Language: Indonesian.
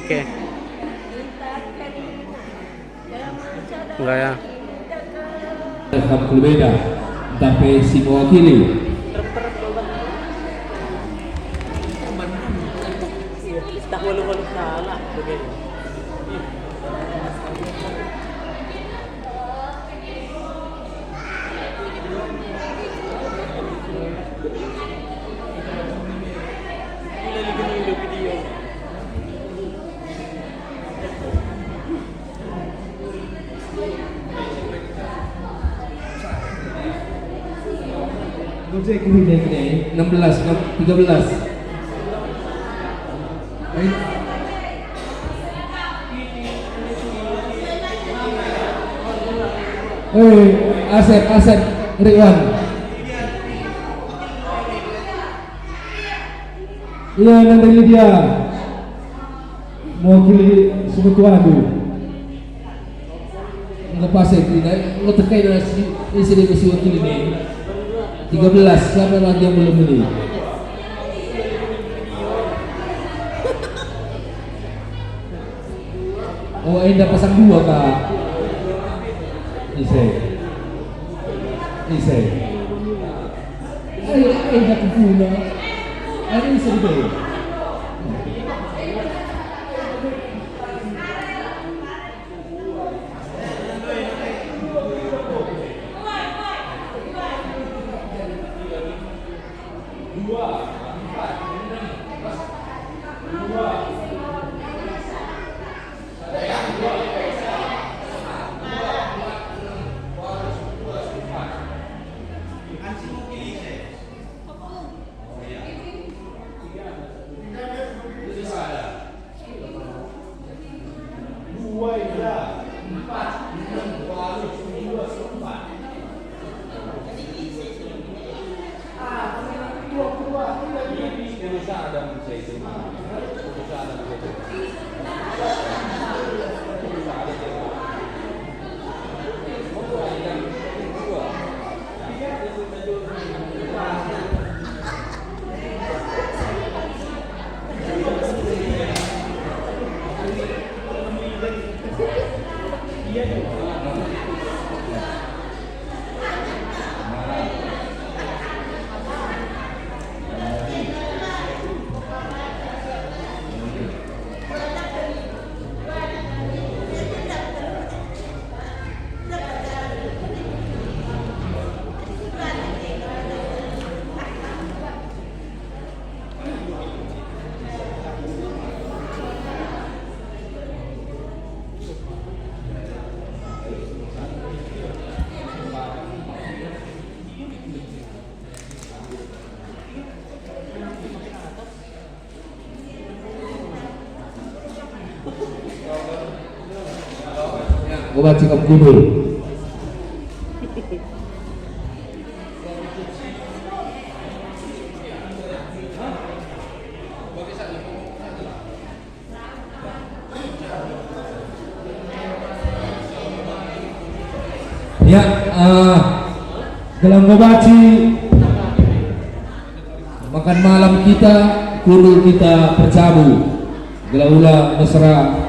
Oke. Enggak ya. Akan berbeda, tapi si mewakili Tak walau-walau salah begini. Gojek ini 16 13. Asep Ridwan. Iya, nanti dia mewakili Sekutuadu. Ngepas tidak, lo terkait dengan istri wakil ini 13, siapa lagi yang belum ini? Oh, Enda pasang 2 kak. Isai. Enda kepula. Ada bisa dibayar. Obat sikap gundul. Ya, dalam Gobaci makan malam kita, guru kita bercabu, gelaula mesra.